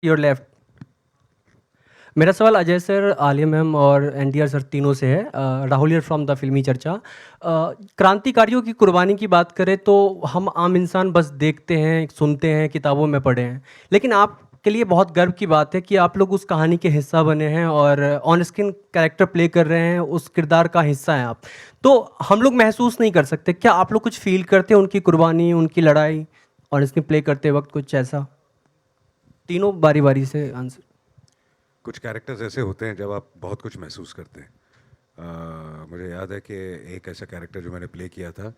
Your left. मेरा सवाल Ajay sir, Alia ma'am और एनटीआर सर तीनों से है। राहुल हियर फ्रॉम द फिल्मी चर्चा। क्रांतिकारियों की कुर्बानी की बात करें तो हम आम इंसान बस देखते हैं, सुनते हैं, किताबों में पढ़े हैं, लेकिन आपके लिए बहुत गर्व की बात है कि आप लोग उस कहानी के हिस्सा बने हैं और ऑन स्क्रीन कैरेक्टर प्ले कर रहे हैं, उस किरदार का हिस्सा हैं आप। तो हम लोग महसूस नहीं कर सकते, क्या आप लोग कुछ फील करते हैं उनकी कुर्बानी, उनकी लड़ाई ऑन स्क्रीन प्ले करते वक्त, कुछ ऐसा? तीनों बारी बारी से आंसर। कुछ कैरेक्टर्स ऐसे होते हैं जब आप बहुत कुछ महसूस करते हैं। मुझे याद है कि एक ऐसा कैरेक्टर जो मैंने प्ले किया था,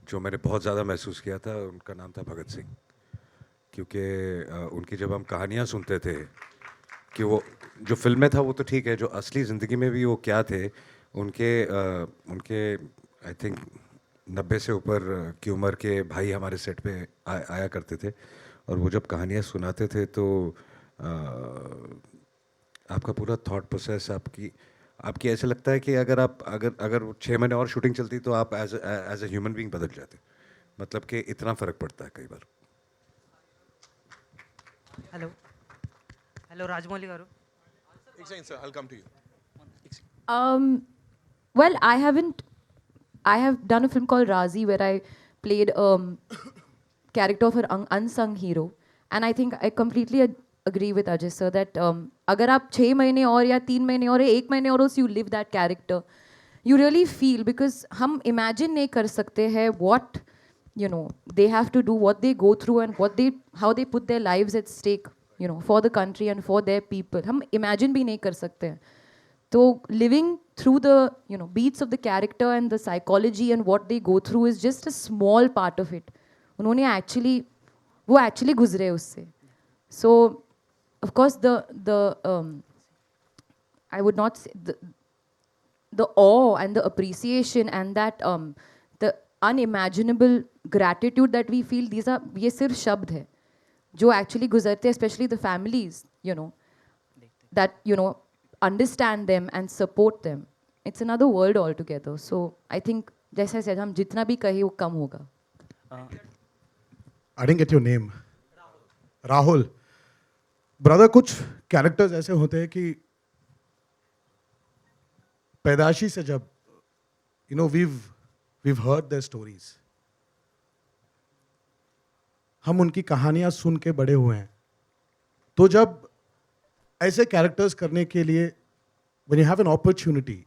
जो मैंने बहुत ज़्यादा महसूस किया था, उनका नाम था भगत सिंह। क्योंकि उनकी जब हम कहानियाँ सुनते थे कि वो जो फिल्म में था वो तो ठीक है, जो असली ज़िंदगी में भी वो क्या थे, उनके आई थिंक 90 से ऊपर की उम्र के भाई हमारे सेट पे आया करते थे, और वो जब कहानियाँ सुनाते थे तो आपका पूरा थॉट प्रोसेस, आपकी ऐसे लगता है कि अगर 6 महीने और शूटिंग चलती तो आप एज ए ह्यूमन बीइंग बदल जाते। मतलब कि इतना फ़र्क पड़ता है कई बार। हेलो हेलो राजमौली गारू. एक second sir, I'll come to you. Well, I have done a film called Razi where I played character of an unsung hero, and I think I completely agree with Ajay sir that अगर आप 6 महीने और या 3 महीने और 1 महीने और you live that character, you really feel, because हम imagine नहीं कर सकते हैं what they have to do, what they go through, and how they put their lives at stake, for the country and for their people. हम imagine भी नहीं कर सकते हैं. So living through the beats of the character and the psychology and what they go through is just a small part of it. उन्होंने वो actually गुजरे उससे. So of course I would not say the awe and the appreciation and that the unimaginable gratitude that we feel, ये सिर्फ शब्द है जो actually गुजरते हैं, especially the families, that understand them and support them. It's another world altogether. So I think जैसे said, हम जितना भी कहे वो कम होगा. I didn't get your name. Rahul. Brother, कुछ कैरेक्टर्स ऐसे होते हैं कि पैदाशी से जब we've heard their stories, हम उनकी कहानियां सुन के बड़े हुए हैं, तो जब ऐसे कैरेक्टर्स करने के लिए when you have an opportunity,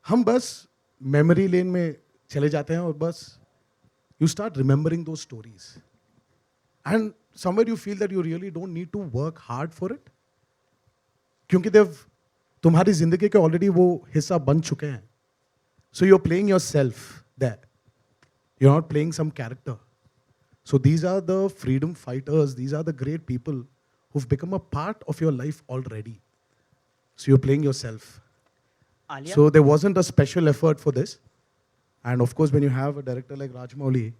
हम बस मेमोरी लेन में चले जाते हैं और बस you start remembering those stories, and somewhere you feel that you really don't need to work hard for it, क्योंकि तुम्हारी जिंदगी के ऑलरेडी वो हिस्सा बन चुके हैं. So you're playing yourself there. You're not playing some character. So these are the freedom fighters, these are the great people who've become a part of your life already. So you're playing yourself. Alia? So there wasn't a special effort for this. And of course, when you have a director like Rajamouli,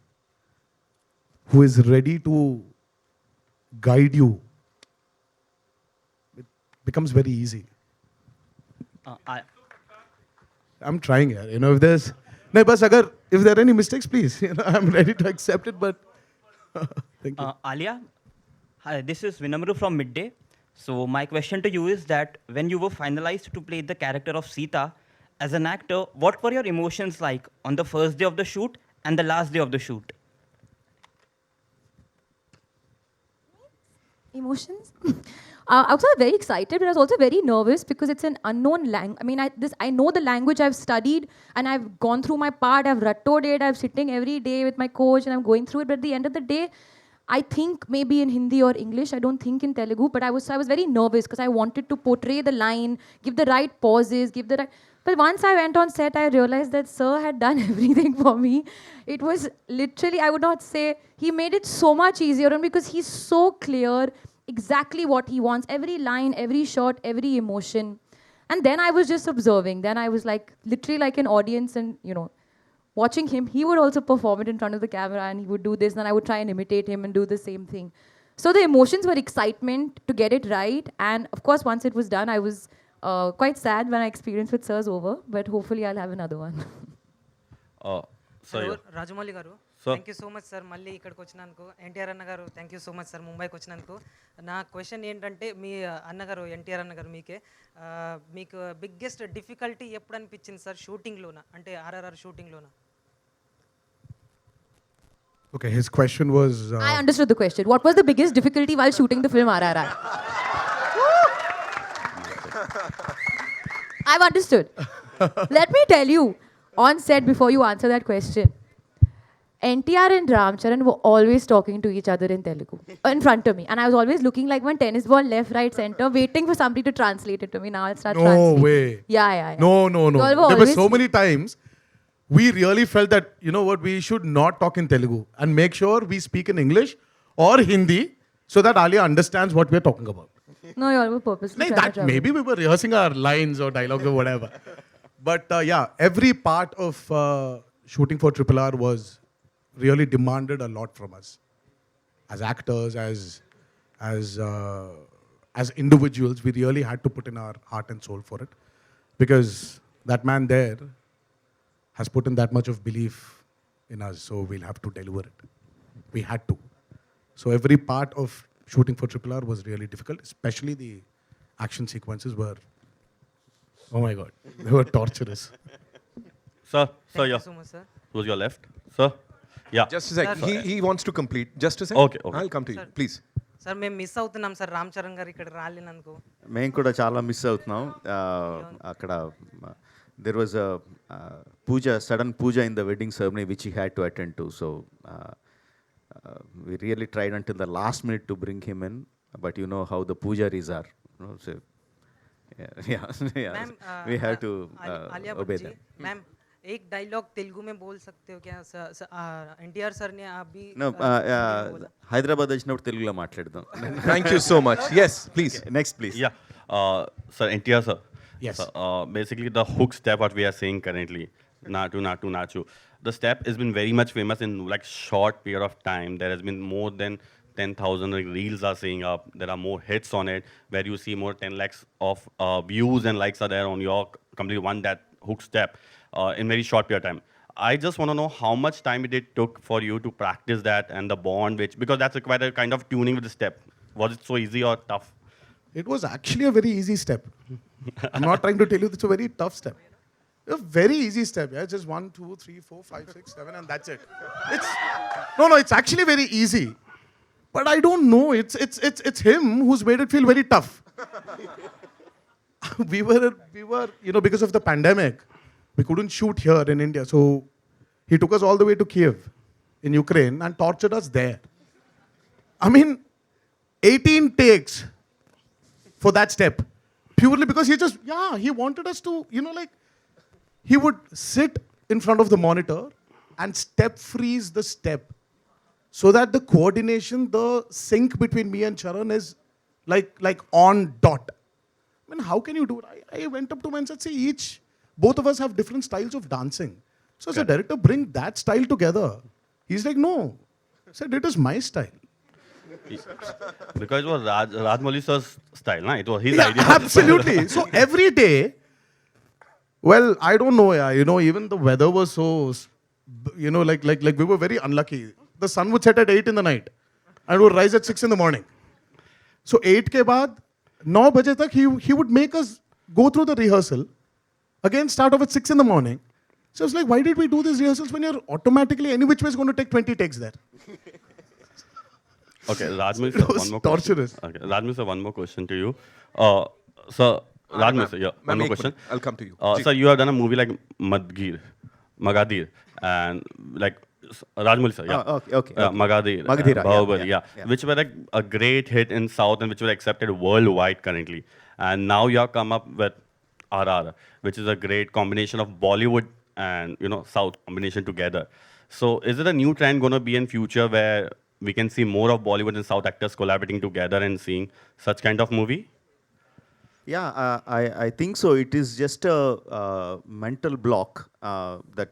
who is ready to guide you, it becomes very easy. I'm trying here. If there's... No, but if there are any mistakes, please, I'm ready to accept it, but... Thank you. Alia, hi, this is Vinamru from Midday. So my question to you is that when you were finalized to play the character of Sita, as an actor, what were your emotions like on the first day of the shoot and the last day of the shoot? Emotions? I was very excited, but I was also very nervous because it's an unknown language. I mean, I know the language, I've studied, and I've gone through my part, I've rattoed it, I'm sitting every day with my coach, and I'm going through it. But at the end of the day, I think maybe in Hindi or English, I don't think in Telugu, but I was very nervous because I wanted to portray the line, give the right pauses, give the right... But once I went on set, I realized that Sir had done everything for me. It was literally, I would not say, he made it so much easier, and because he's so clear exactly what he wants, every line, every shot, every emotion. And then I was just observing. Then I was like, literally like an audience, and watching him. He would also perform it in front of the camera, and he would do this, and I would try and imitate him and do the same thing. So the emotions were excitement to get it right, and of course, once it was done, I was quite sad when I experienced with Sir's over, but hopefully I'll have another one. Hello, Rajamouli garu. Thank you so much sir మళ్ళీ ఇక్కడికి వచ్చినందుకు ఎన్టీఆర్ అన్న గారు thank you so much sir ముంబైకి వచ్చినందుకు నా question ఏంటంటే మీ అన్నగారు ఎన్టీఆర్ అన్న గారు మీకు బిగ్గెస్ట్ డిఫికల్టీ ఎప్పుడు అనిపించింది సార్ షూటింగ్లోన అంటే RRR షూటింగ్లోన Okay, his question was. I understood the question. What was the biggest difficulty while shooting the film RRR? I've understood. Let me tell you, on set, before you answer that question, NTR and Ram Charan were always talking to each other in Telugu in front of me. And I was always looking like one tennis ball, left, right, center, waiting for somebody to translate it to me. Now I'll start No translating. way. Yeah. No. You all were There were always- so many times we really felt that, you know what, we should not talk in Telugu and make sure we speak in English or Hindi so that Alia understands what we're talking about. No, you all were purposely Like trying to that, trouble maybe we were rehearsing our lines or dialogues or whatever. But yeah, every part of shooting for Triple R was really demanded a lot from us. As actors, as individuals, we really had to put in our heart and soul for it. Because that man there has put in that much of belief in us, so we'll have to deliver it. We had to. So every part of shooting for Triple R was really difficult, especially the action sequences were, oh my God, they were torturous. Sir, thank you yeah. So much sir Who's your left? Sir? Yeah. Just a sec. He wants to complete. Just a sec. Okay, okay. I'll come to you. Please. Sir మేము miss అవుతున్నాం sir Ram Charan garu ఇక్కడ రాలేనందుకు మేము కూడా చాలా miss అవుతున్నాం అక్కడ there was puja sudden puja in the wedding ceremony which he had to attend to so we really tried until the last minute to bring him in but you know how the pujaris are so ma'am we have to Alia obey Bhatt ji them ma'am एक dialogue Telugu में बोल सकते हो क्या NTR sir ने अभी no Hindi में बोला। హైదరాబాద్ వచ్చినప్పుడు తెలుగులో మాట్లాడదాం Thank you so much. Yes, please. Next please Yeah. Sir, NTR, sir. Yes. Sir, basically, the hook step, what we are saying currently, Natu, Natu, Nachu. The step has been very much famous in like short period of time. There has been more than 10,000 like, reels are saying up. There are more hits on it where you see more 10 lakhs of views and likes are there on your completely one that hook step in very short period of time. I just want to know how much time it took for you to practice that and the bond, which because that's quite a kind of tuning with the step. Was it so easy or tough? It was actually a very easy step. I'm not trying to tell you it's a very tough step. A very easy step, yeah. Just 1, 2, 3, 4, 5, 6, 7, and that's it. It's no, it's actually very easy. But I don't know. It's him who's made it feel very tough. we were, you know, because of the pandemic, we couldn't shoot here in India. So he took us all the way to Kiev in Ukraine and tortured us there. I mean, 18 takes for that step. Purely because he wanted us to, you know, like, he would sit in front of the monitor and step freeze the step so that the coordination, the sync between me and Charan is like on dot. I mean, how can you do it? I went up to him and said, see, both of us have different styles of dancing. So as a director, bring that style together. He's like, no. I said, it is my style. Because it was Rajmouli sir's style, na? It was his Yeah, idea. absolutely. So every day, well, I don't know, yeah, you know, even the weather was so, you know, like we were very unlucky. The sun would set at 8 in the night and would rise at 6 in the morning. So 8 ke baad, 9 baje tak, he would make us go through the rehearsal, again start off at 6 in the morning. So it's like, why did we do these rehearsals when you're automatically, any which way is going to take 20 takes there? Okay, Rajmouli It sir, was one more torturous. question. Okay, Rajmouli sir, one more question to you. Sir, Rajmouli sir, yeah, one more question. I'll come to you. Sir, you have done a movie like Magadir, and like Rajmouli sir, yeah. Okay Magadir, Magadhira, Bahubali, yeah, yeah, which were like a great hit in South and which were accepted worldwide currently. And now you have come up with RR, which is a great combination of Bollywood and South combination together. So is it a new trend going to be in future where we can see more of Bollywood and South actors collaborating together and seeing such kind of movie? Yeah, I think so. It is just a mental block that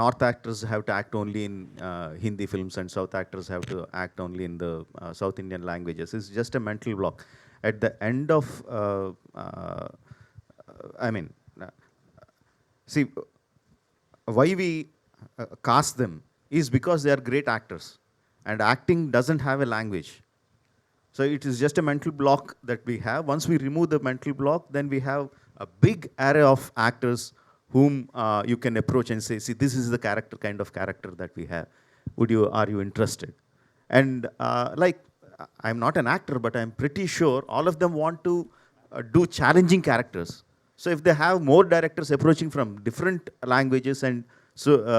North actors have to act only in Hindi films and South actors have to act only in the South Indian languages. It's just a mental block. At the end of, I mean, see, why we cast them is because they are great actors. And acting doesn't have a language. So it is just a mental block that we have. Once we remove the mental block, then we have a big array of actors whom you can approach and say, see, this is the character, kind of character that we have. Are you interested? And I'm not an actor, but I'm pretty sure all of them want to do challenging characters. So if they have more directors approaching from different languages and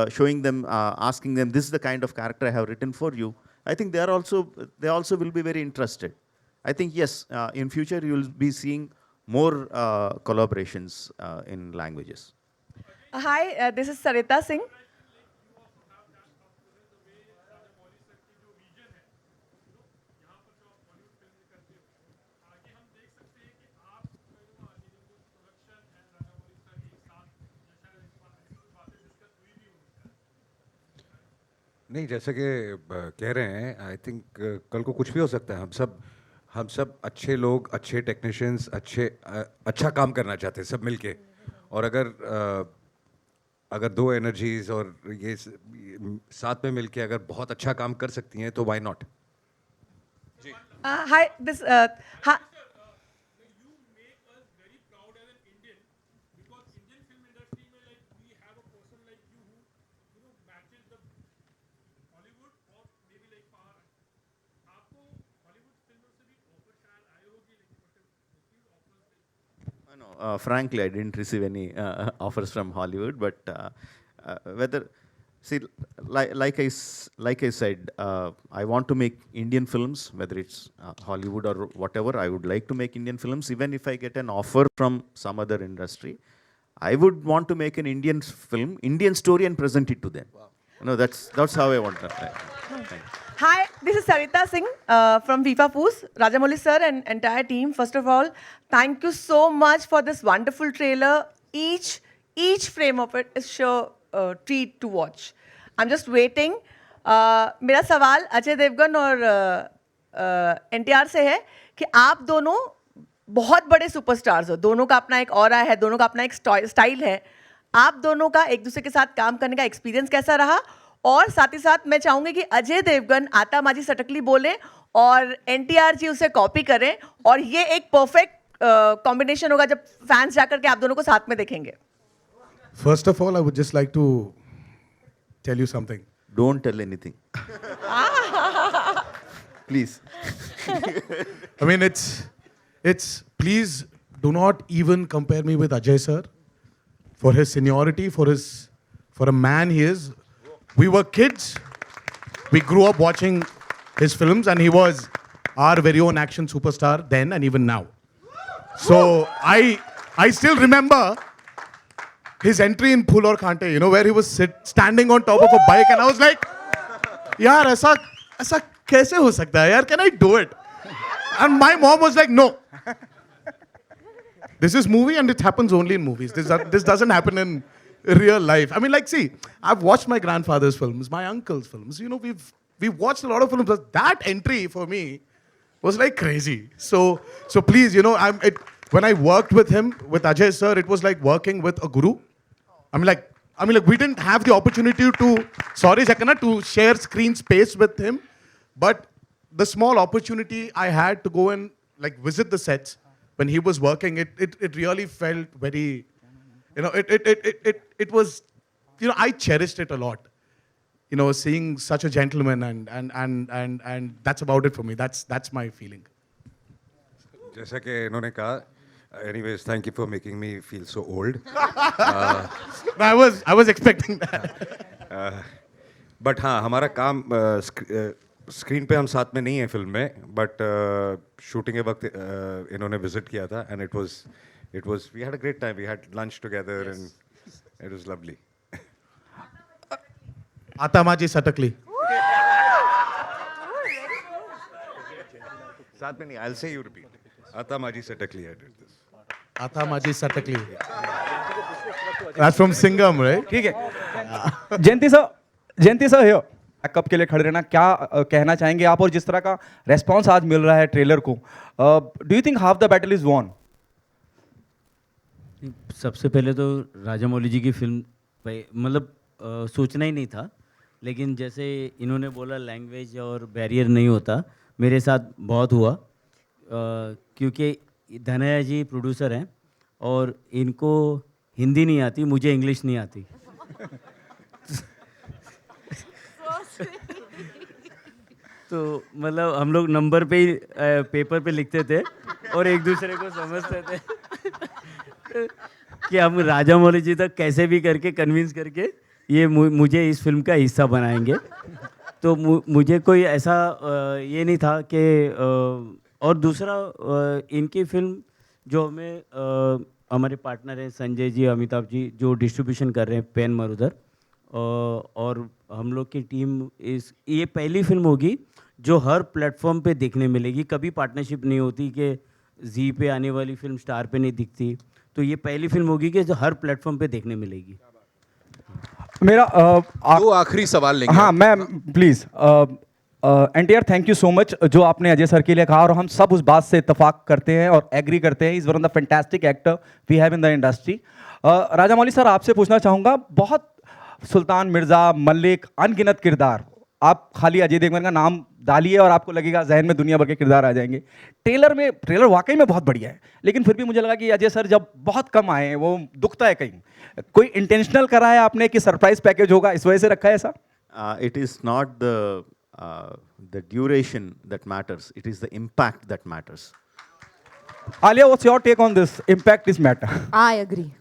showing them, asking them, this is the kind of character I have written for you, I think they also will be very interested. I think, yes, in future you will be seeing more collaborations in languages. Hi, this is Sarita Singh. नहीं, जैसे कि कह रहे हैं, I think कल को कुछ भी हो सकता है. हम सब अच्छे लोग, अच्छे टेक्नीशियंस, अच्छा काम करना चाहते हैं सब मिलके. और अगर दो एनर्जीज और ये साथ में मिलके अगर बहुत अच्छा काम कर सकती हैं तो why not. Hi, this. Hi. No, frankly, I didn't receive any offers from Hollywood, but whether, see, like I said, I want to make Indian films, whether it's Hollywood or whatever. I would like to make Indian films. Even if I get an offer from some other industry, I would want to make an Indian film, Indian story, and present it to them. Wow. No, that's how I want to. Thank you. Hi, this is Sarita Singh from FIFA Poos, Rajamouli sir and entire team. First of all, thank you so much for this wonderful trailer. Each frame of it is sure treat to watch. I'm just waiting. मेरा सवाल अजय देवगन और NTR से है कि आप दोनों बहुत बड़े सुपरस्टार्स हो. दोनों का अपना एक ऑरा है, दोनों का अपना एक स्टाइल है. आप दोनों का एक दूसरे के साथ काम करने का एक्सपीरियंस कैसा रहा? और साथ ही साथ मैं चाहूंगी कि अजय देवगन आता माजी सटकली बोले और NTR जी उसे कॉपी करें और ये एक परफेक्ट कॉम्बिनेशन होगा जब फैंस जाकर के आप दोनों को साथ में देखेंगे. First of all, I would just like to tell you something. Don't tell anything. Please. I mean, it's please do not even compare me with Ajay sir for his seniority, for a man he is. We were kids. We grew up watching his films, and he was our very own action superstar then and even now. So I still remember his entry in Phul Aur Khante, you know, where he was standing on top of a bike, and I was like, yaar, aisa kaise ho sakta hai, yaar, can I do it? And my mom was like, no. This is movie and it happens only in movies. This doesn't happen in real life. I mean, like, see, I've watched my grandfather's films, my uncle's films. You know, we've watched a lot of films. But that entry for me was like crazy. So please, you know, when I worked with him, with Ajay sir, it was like working with a guru. I mean, like we didn't have the opportunity to share screen space with him, but the small opportunity I had to go and like visit the sets when he was working, it really felt very, you know, it was, you know, I cherished it a lot. You know, seeing such a gentleman and that's about it for me. That's my feeling. जैसा कि इन्होंने कहा, anyways, thank you for making me feel so old. I was expecting that. But हाँ, हमारा काम screen पे हम साथ में नहीं है फिल्म में, बट शूटिंग के वक्त इन्होंने विजिट किया था, and it was we had a great time. We had lunch together, and it was lovely. Atamaji Satakli. साथ में नहीं, I'll say you repeat. Atamaji Satakli, I did this. Atamaji Satakli. That's from Singham, right? ठीक है. जयंती sir here. कब के लिए खड़े रहना, क्या कहना चाहेंगे आप, और जिस तरह का रेस्पॉन्स आज मिल रहा है ट्रेलर को, do you think half the battle is won? सबसे पहले तो राजामौली जी की फिल्म मतलब सोचना ही नहीं था लेकिन जैसे इन्होंने बोला लैंग्वेज और बैरियर नहीं होता, मेरे साथ बहुत हुआ, क्योंकि धनया जी प्रोड्यूसर हैं और इनको हिंदी नहीं आती, मुझे इंग्लिश नहीं आती। तो मतलब हम लोग नंबर पे ही पेपर पे लिखते थे और एक दूसरे को समझते थे कि हम राजा मौली जी तक कैसे भी करके कन्विंस करके ये मुझे इस फिल्म का हिस्सा बनाएंगे। तो मुझे कोई ऐसा ये नहीं था कि और दूसरा इनकी फिल्म जो हमें हमारे पार्टनर हैं संजय जी, अमिताभ जी, जो डिस्ट्रीब्यूशन कर रहे हैं पेन मरुधर, और हम लोग की टीम ये पहली फिल्म होगी जो हर प्लेटफॉर्म पे देखने मिलेगी। कभी पार्टनरशिप नहीं होती कि जी पे आने वाली फिल्म स्टार पे नहीं दिखती, तो ये पहली फिल्म होगी कि जो हर प्लेटफॉर्म पे देखने मिलेगी। मेरा दो आखिरी सवाल लेंगे। हाँ, मैं please NTR, thank you so much जो आपने अजय सर के लिए कहा, और हम सब उस बात से इत्तेफाक करते हैं और एग्री करते हैं। Is one of the fantastic actor we have in the industry. Rajamouli sir, आपसे पूछना चाहूँगा, बहुत सुल्तान मिर्ज़ा, मलिक, अनगिनत किरदार, आप खाली अजय देवगन का नाम डालिए और आपको लगेगा जहन में दुनिया भर के किरदार आ जाएंगे। ट्रेलर वाकई में बहुत बढ़िया है, लेकिन फिर भी मुझे लगा कि अजय सर जब बहुत कम आए हैं, वो दुखता है कहीं। कोई इंटेंशनल करा है आपने कि सरप्राइज पैकेज होगा, इस वजह से रखा है ऐसा? It is not the duration that matters. It is the impact that matters. Alia, what's your take on this? Impact is matter. I agree.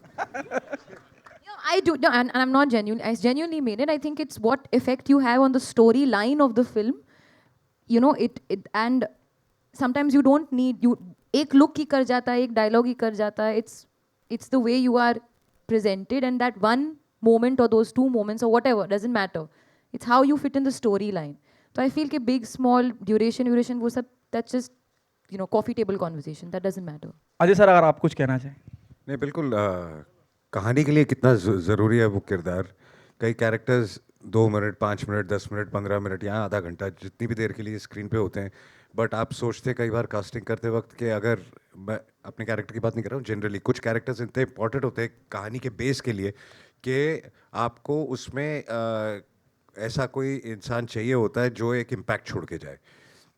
I do, no, and I'm not genuine. I genuinely mean it. I think it's what effect you have on the storyline of the film. You know, and sometimes you don't need एक look ही कर जाता है, एक dialogue ही कर जाता है. It's the way you are presented, and that one moment or those two moments or whatever doesn't matter. It's how you fit in the storyline. So I feel कि big, small, duration वो सब, that's just, you know, coffee table conversation. That doesn't matter. Ajay sir, अगर आप कुछ कहना चाहें? नहीं, बिल्कुल कहानी के लिए कितना ज़रूरी है वो किरदार। कई characters 2 minute, 5 minute, 10 minute, 15 minute, यहाँ आधा घंटा, जितनी भी देर के लिए स्क्रीन पे होते हैं। बट आप सोचते कई बार कास्टिंग करते वक्त कि अगर मैं अपने कैरेक्टर की बात नहीं कर रहा हूँ, जनरली कुछ कैरेक्टर्स इतने इंपॉर्टेंट होते हैं कहानी के बेस के लिए कि आपको उसमें ऐसा कोई इंसान चाहिए होता है जो एक इम्पैक्ट छोड़ के जाए।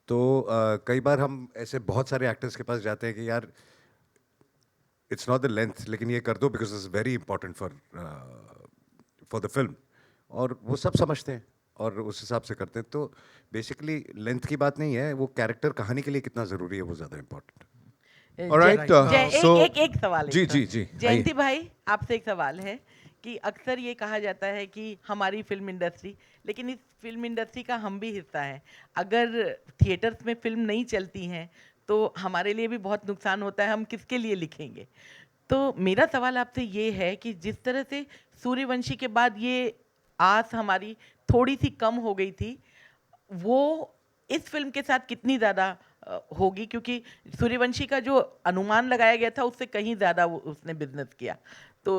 तो कई बार हम ऐसे बहुत सारे एक्टर्स के पास जाते हैं कि यार इट्स नॉट द लेंथ, लेकिन ये कर दो because it's very important for the film, और वो सब समझते हैं और उस हिसाब से करते हैं। तो बेसिकली लेंथ की बात नहीं है, वो कैरेक्टर कहानी के लिए कितना ज़रूरी है वो ज़्यादा इम्पोर्टेंट। एक सवाल है। जी जयंती भाई, आपसे एक सवाल है कि अक्सर ये कहा जाता है कि हमारी फिल्म इंडस्ट्री, लेकिन इस फिल्म इंडस्ट्री का हम भी हिस्सा है। अगर थिएटर्स में फिल्म नहीं चलती हैं तो हमारे लिए भी बहुत नुकसान होता है, हम किसके लिए लिखेंगे? तो मेरा सवाल आपसे ये है कि जिस तरह से सूर्यवंशी के बाद ये आस हमारी थोड़ी सी कम हो गई थी, वो इस फिल्म के साथ कितनी ज़्यादा होगी? क्योंकि सूर्यवंशी का जो अनुमान लगाया गया था उससे कहीं ज़्यादा उसने बिजनेस किया। तो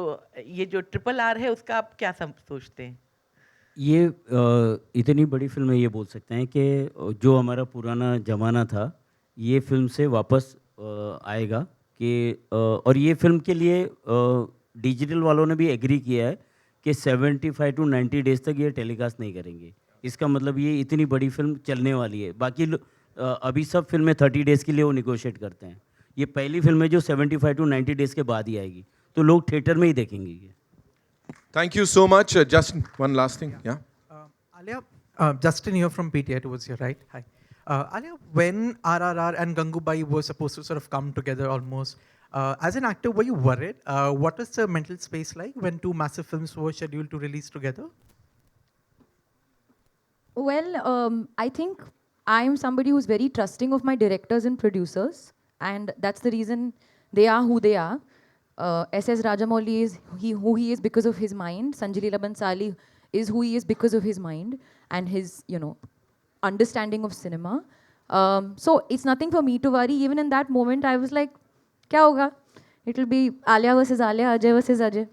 ये जो RRR है उसका आप क्या सोचते हैं? ये इतनी बड़ी फिल्म है, ये बोल सकते हैं कि जो हमारा पुराना ज़माना था ये फिल्म से वापस आएगा कि और ये फिल्म के लिए डिजिटल वालों ने भी एग्री किया है कि 75 to 90 डेज़ तक ये टेलीकास्ट नहीं करेंगे। इसका मतलब ये इतनी बड़ी फिल्म चलने वाली है। बाकी अभी सब फिल्में 30 डेज़ के लिए वो निगोशिएट करते हैं। ये पहली फिल्म है जो 75 to 90 डेज़ के बाद ही आएगी, तो लोग थिएटर में ही देखेंगे ये। Thank you so much. Justin, one last thing. Yeah. Alia, Justin here from PTI towards your right. Hi. Alia, when RRR and Gangubai were supposed to sort of come together almost, as an actor, were you worried? What was the mental space like when two massive films were scheduled to release together? Well, I think I am somebody who's very trusting of my directors and producers, and that's the reason they are who they are. S.S. Rajamouli is who he is because of his mind. Sanjay Leela Bhansali is who he is because of his mind and his, you know, understanding of cinema. So it's nothing for me to worry. Even in that moment, I was like, kya hoga? It will be Alia versus Alia, Ajay versus Ajay.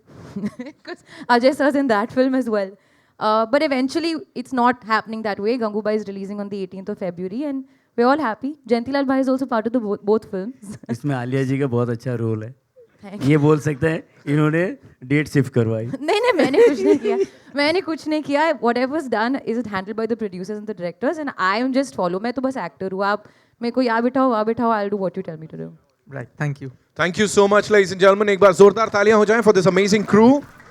Because Ajay sir's in that film as well. But eventually, it's not happening that way. Gangubai is releasing on the 18th of February, and we're all happy. Jayanti Lal Bhai is also part of the both films. इसमें आलिया जी का बहुत अच्छा role है। ये बोल सकते हैं इन्होंने डेट शिफ्ट करवाई. नहीं मैंने कुछ नहीं किया. मैंने कुछ नहीं किया. Whatever's done is handled by the producers and the directors, and I am just follow. मैं तो बस actor हूँ. आप मेरे को यहाँ बिठाओ वहाँ बिठाओ. I'll do what you tell me to do. Right. Thank you. Thank you so much, ladies and gentlemen. एक बार जोरदार तालियां हो जाएं for this amazing crew.